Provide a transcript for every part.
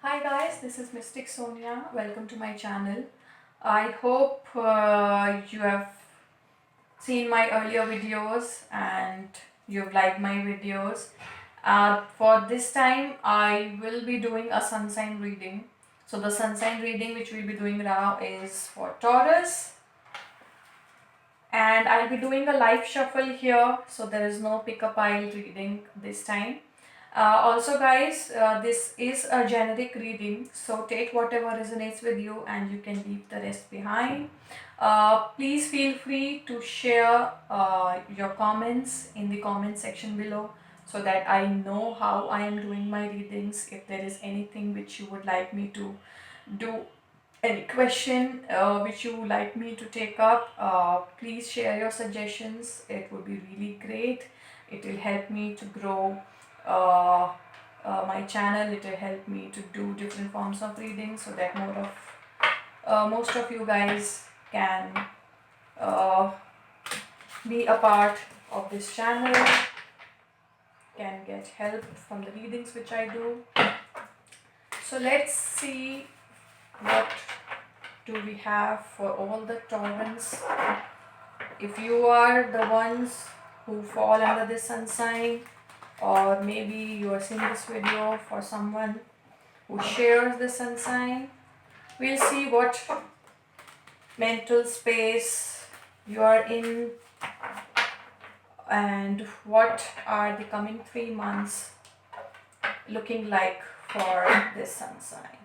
Hi guys, this is Mystic Sonia. Welcome to my channel. I hope you have seen my earlier videos and you've liked my videos. For this time, I will be doing a sun sign reading. So the sun sign reading which we'll be doing now is for Taurus, and I'll be doing a live shuffle here, so there is no pick a pile reading this time. Also guys, this is a generic reading, so take whatever resonates with you and you can leave the rest behind. Please feel free to share your comments in the comment section below so that I know how I am doing my readings. If there is anything which you would like me to do, any question which you would like me to take up, please share your suggestions. It would be really great. It will help me to grow uh, my channel. It will help me to do different forms of reading so that most of you guys can uh, be a part of this channel, can get help from the readings which I do. So let's see what do we have for all the Taurans. If you are the ones who fall under this sun sign, or maybe you are seeing this video for someone who shares the sun sign, we'll see what mental space you are in and what are the coming 3 months looking like for this sun sign.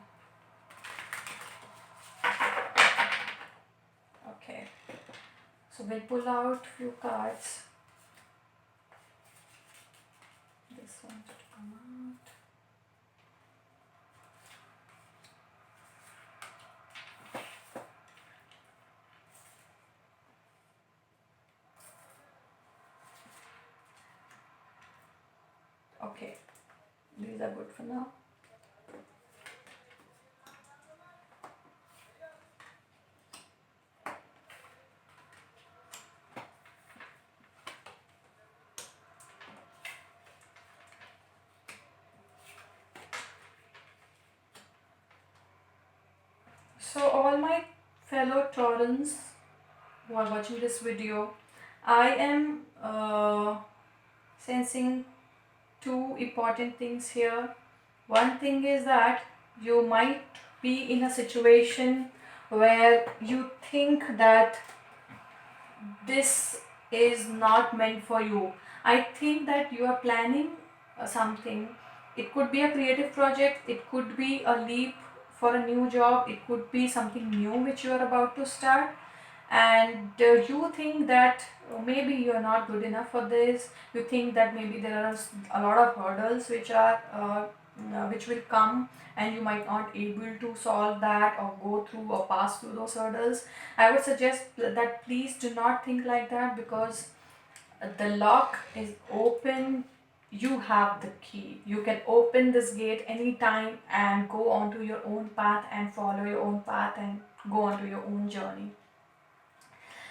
Okay, so we'll pull out few cards. This one to come out. Okay, these are good for now. So all my fellow Taurans who are watching this video, I am sensing two important things here. One thing is that you might be in a situation where you think that this is not meant for you. I think that you are planning something. It could be a creative project, it could be a leap for a new job, it could be something new which you are about to start, and you think that maybe you are not good enough for this. You think that maybe there are a lot of hurdles which will come and you might not able to solve that or go through or pass through those hurdles. I would suggest that please do not think like that, because the lock is open. You have the key. You can open this gate anytime and go onto your own path and follow your own path and go onto your own journey.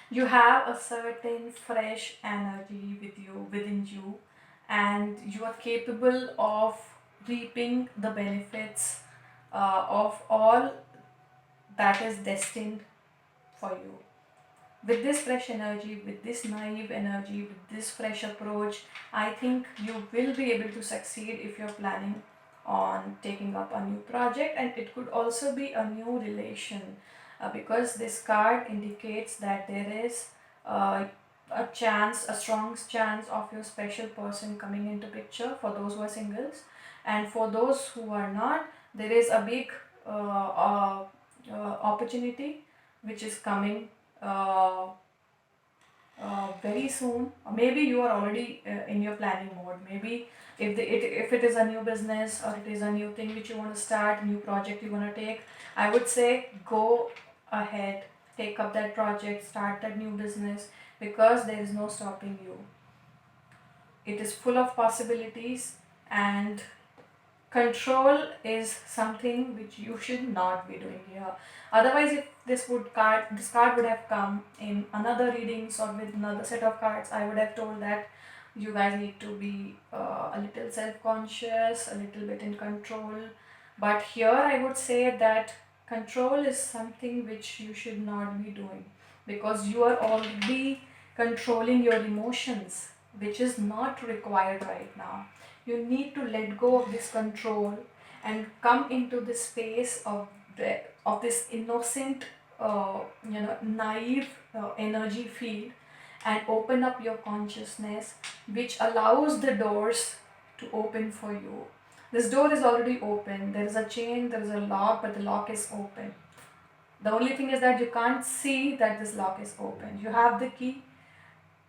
You have a certain fresh energy within you, and you are capable of reaping the benefits of all that is destined for you. With this fresh energy, with this naive energy, with this fresh approach, I think you will be able to succeed if you're planning on taking up a new project. And it could also be a new relation, because this card indicates that there is uh, a strong chance of your special person coming into picture for those who are singles. And for those who are not, there is a big opportunity which is coming uh, very soon. Maybe you are already in your planning mode. Maybe if it is a new business or it is a new thing which you want to start, new project you want to take, I would say go ahead, take up that project, start that new business, because there is no stopping you. It is full of possibilities, and control is something which you should not be doing here. Otherwise, if this card would have come in another readings or with another set of cards, I would have told that you guys need to be a little self-conscious, a little bit in control. But here I would say that control is something which you should not be doing, because you are already controlling your emotions, which is not required right now. You need to let go of this control and come into this space of this innocent, naive energy field, and open up your consciousness, which allows the doors to open for you. This door is already open. There is a chain, there is a lock, but the lock is open. The only thing is that you can't see that this lock is open. You have the key.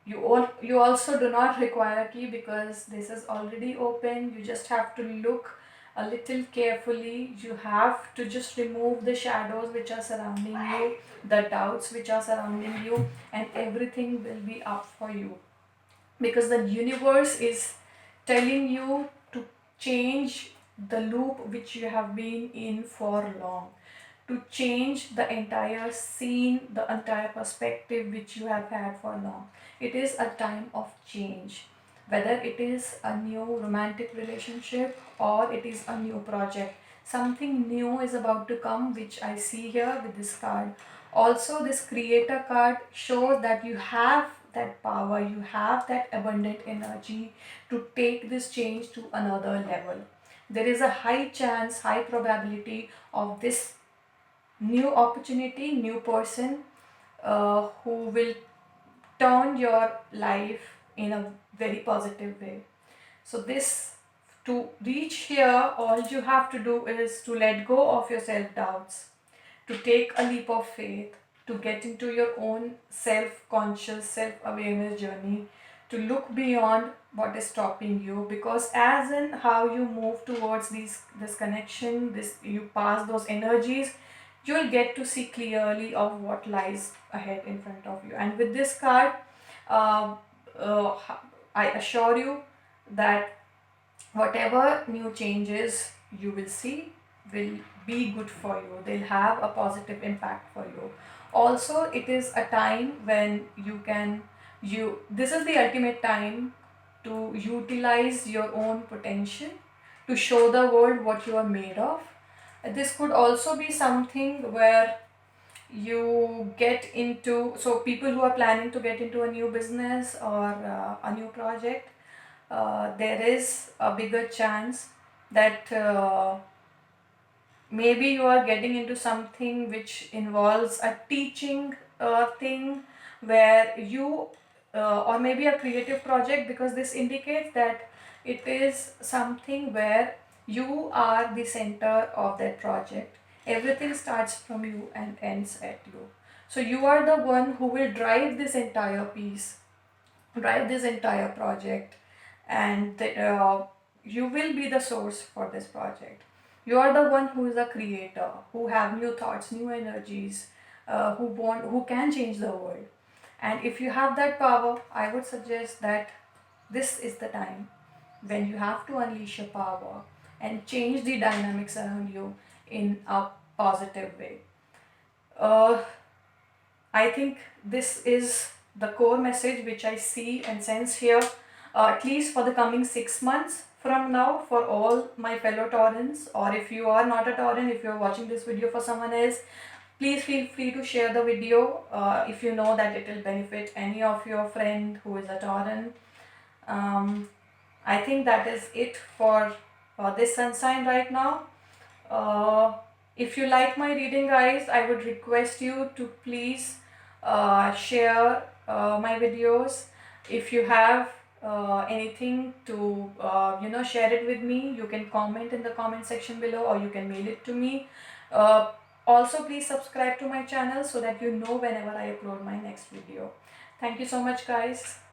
You also do not require a key because this is already open. You just have to look a little carefully. You have to just remove the shadows which are surrounding you, the doubts which are surrounding you, and everything will be up for you, because the universe is telling you to change the loop which you have been in for long, to change the entire scene, the entire perspective which you have had for long. It is a time of change, whether it is a new romantic relationship or it is a new project. Something new is about to come, which I see here with this card. Also, this creator card shows that you have that power, you have that abundant energy to take this change to another level. There is a high chance, high probability of this new opportunity, new person who will turn your life in a very positive way. So this, to reach here, all you have to do is to let go of your self-doubts, to take a leap of faith, to get into your own self-conscious, self-awareness journey, to look beyond what is stopping you, because as in how you move towards this connection, this you pass those energies, you will get to see clearly of what lies ahead in front of you. And with this card, uh, uh, I assure you that whatever new changes you will see will be good for you. They'll have a positive impact for you. Also, it is a time when you can, this is the ultimate time to utilize your own potential, to show the world what you are made of. This could also be something where you get into, so people who are planning to get into a new business or a new project, there is a bigger chance that maybe you are getting into something which involves a teaching thing, where you or maybe a creative project, because this indicates that it is something where you are the center of that project. Everything starts from you and ends at you. So you are the one who will drive this entire piece, drive this entire project, and you will be the source for this project. You are the one who is a creator, who have new thoughts, new energies, who can change the world. And if you have that power, I would suggest that this is the time when you have to unleash your power and change the dynamics around you in a positive way. uh, I think this is the core message which I see and sense here, at least for the coming 6 months from now, for all my fellow Taurans. Or if you are not a Tauran, if you are watching this video for someone else, please feel free to share the video if you know that it will benefit any of your friend who is a Tauran. Um, I think that is it for this sun sign right now. Uh, if you like my reading, guys, I would request you to please share my videos. If you have anything to share it with me, you can comment in the comment section below, or you can mail it to me. uh, Also, please subscribe to my channel so that you know whenever I upload my next video. Thank you so much, guys.